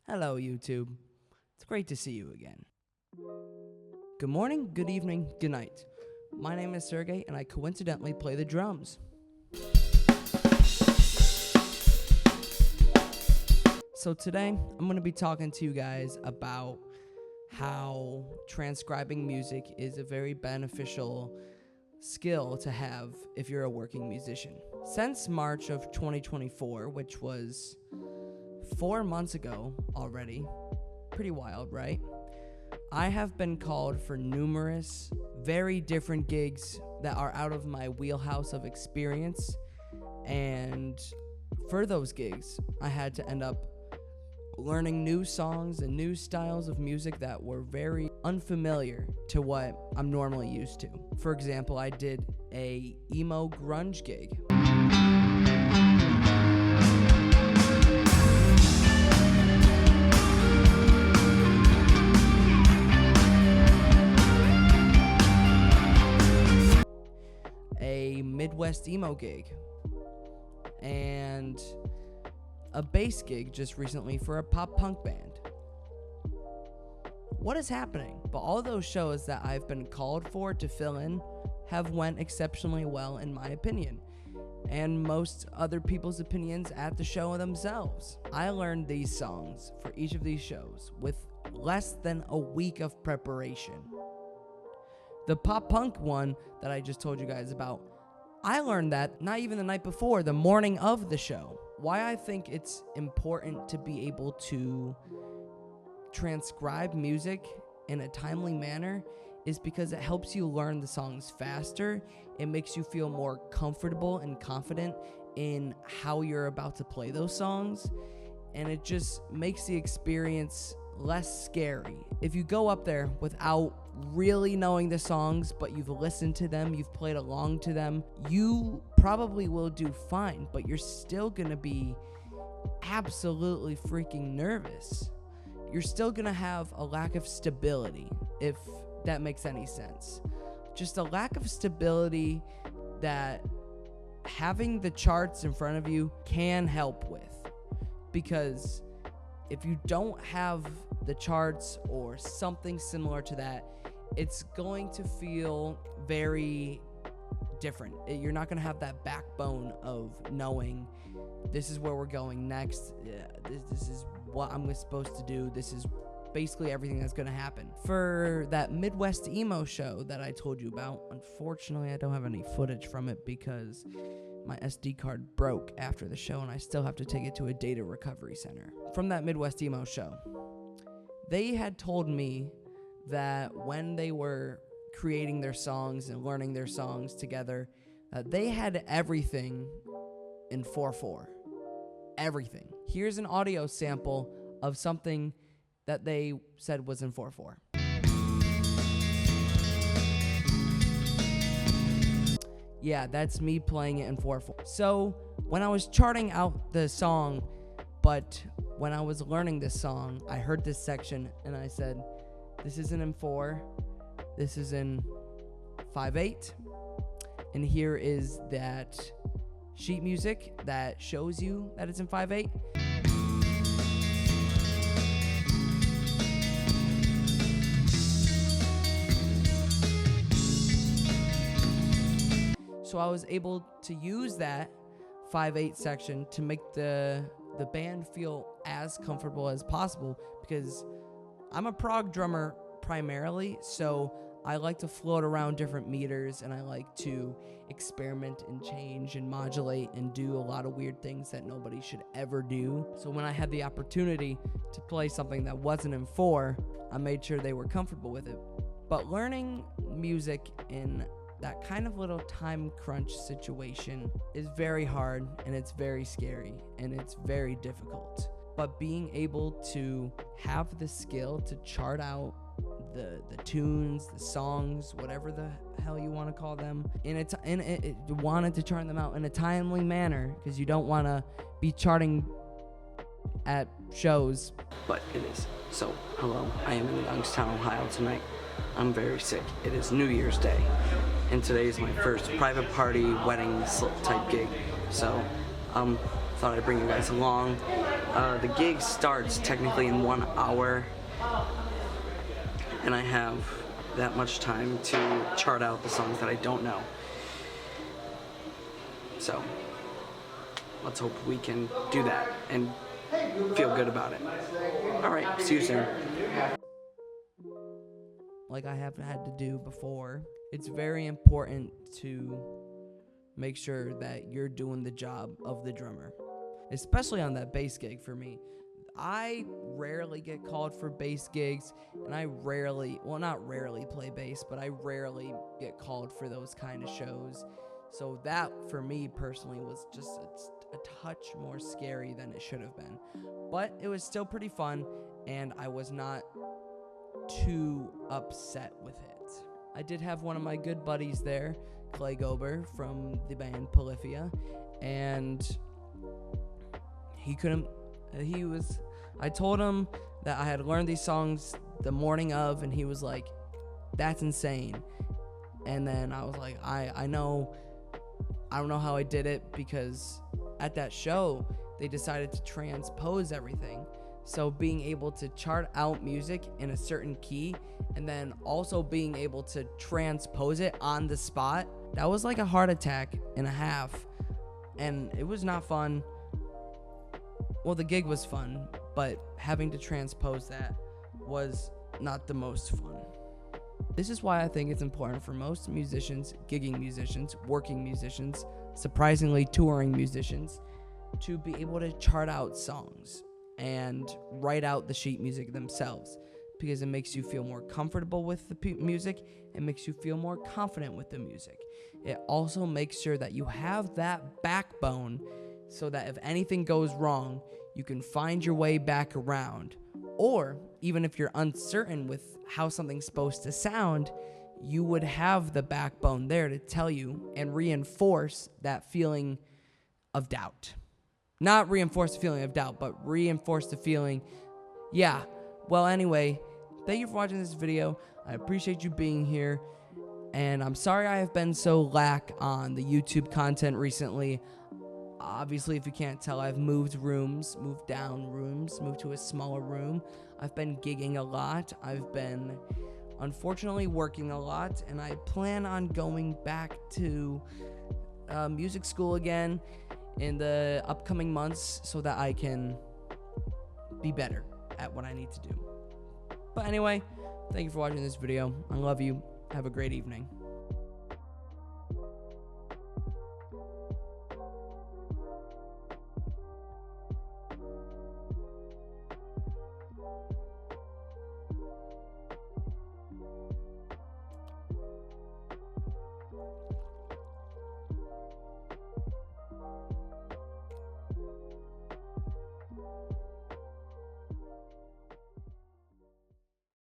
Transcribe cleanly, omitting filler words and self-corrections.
Hello, YouTube. It's great to see you again. Good morning, good evening, good night. My name is Sergey, and I coincidentally play the drums. So today, I'm going to be talking to you guys about how transcribing music is a very beneficial skill to have if you're a working musician. Since March of 2024, which was 4 months ago already, pretty wild, right? I have been called for numerous very different gigs that are out of my wheelhouse of experience, and for those gigs, I had to end up learning new songs and new styles of music that were very unfamiliar to what I'm normally used to. For example, I did a emo grunge gig. A Midwest emo gig, and a bass gig just recently for a pop punk band. What is happening? But all those shows that I've been called for to fill in have went exceptionally well in my opinion, and most other people's opinions at the show themselves. I learned these songs for each of these shows with less than a week of preparation. The pop punk one that I just told you guys about, I learned that not even the night before, the morning of the show. Why I think it's important to be able to transcribe music in a timely manner is because it helps you learn the songs faster. It makes you feel more comfortable and confident in how you're about to play those songs, and it just makes the experience less scary. If you go up there without really knowing the songs, but you've listened to them, you've played along to them, you probably will do fine, but you're still gonna be absolutely freaking nervous. You're still gonna have a lack of stability, if that makes any sense. Just a lack of stability that having the charts in front of you can help with, because if you don't have the charts or something similar to that, it's going to feel very different. You're not going to have that backbone of knowing this is where we're going next. This is what I'm supposed to do. This is basically everything that's going to happen. For that Midwest emo show that I told you about, unfortunately, I don't have any footage from it because my SD card broke after the show and I still have to take it to a data recovery center. From that Midwest emo show, they had told me that when they were creating their songs and learning their songs together, they had everything in 4/4. Everything. Here's an audio sample of something that they said was in 4/4. Yeah, that's me playing it in 4/4. So when I was charting out the song, but when I was learning this song, I heard this section and I said, this isn't in 4, this is in 5/8, and here is that sheet music that shows you that it's in 5/8. So I was able to use that 5/8 section to make the band feel as comfortable as possible, because I'm a prog drummer primarily, so I like to float around different meters and I like to experiment and change and modulate and do a lot of weird things that nobody should ever do. So when I had the opportunity to play something that wasn't in 4, I made sure they were comfortable with it. But learning music in that kind of little time crunch situation is very hard, and it's very scary, and it's very difficult. But being able to have the skill to chart out the tunes, the songs, whatever the hell you want to call them, wanted to chart them out in a timely manner, because you don't want to be charting at shows. But it is. So, hello, I am in Youngstown, Ohio tonight. I'm very sick. It is New Year's Day, and today is my first private party wedding type gig. So, thought I'd bring you guys along. The gig starts technically in 1 hour, and I have that much time to chart out the songs that I don't know. So, let's hope we can do that and feel good about it. Alright, see you soon. Like I have had to do before, it's very important to make sure that you're doing the job of the drummer, especially on that bass gig for me. I rarely get called for bass gigs, and I rarely, well, not rarely play bass, but I rarely get called for those kind of shows. So that, for me personally, was just a touch more scary than it should have been. But it was still pretty fun, and I was not too upset with it. I did have one of my good buddies there, Clay Gober from the band Polyphia, and I told him that I had learned these songs the morning of, and he was like, that's insane. And then I was like, I don't know how I did it, because at that show they decided to transpose everything. So being able to chart out music in a certain key and then also being able to transpose it on the spot, that was like a heart attack and a half. And it was not fun. Well, the gig was fun, but having to transpose that was not the most fun. This is why I think it's important for most musicians, gigging musicians, working musicians, surprisingly touring musicians, to be able to chart out songs and write out the sheet music themselves, because it makes you feel more comfortable with the music. It makes you feel more confident with the music. It also makes sure that you have that backbone so that if anything goes wrong, you can find your way back around. Or even if you're uncertain with how something's supposed to sound, you would have the backbone there to tell you and reinforce that feeling of doubt. Not reinforce the feeling of doubt, but reinforce the feeling, yeah. Well, anyway, thank you for watching this video. I appreciate you being here. And I'm sorry I have been so lax on the YouTube content recently. Obviously, if you can't tell, I've moved rooms, moved down rooms, moved to a smaller room. I've been gigging a lot. I've been, unfortunately, working a lot. And I plan on going back to music school again in the upcoming months so that I can be better at what I need to do. But anyway, thank you for watching this video. I love you. Have a great evening.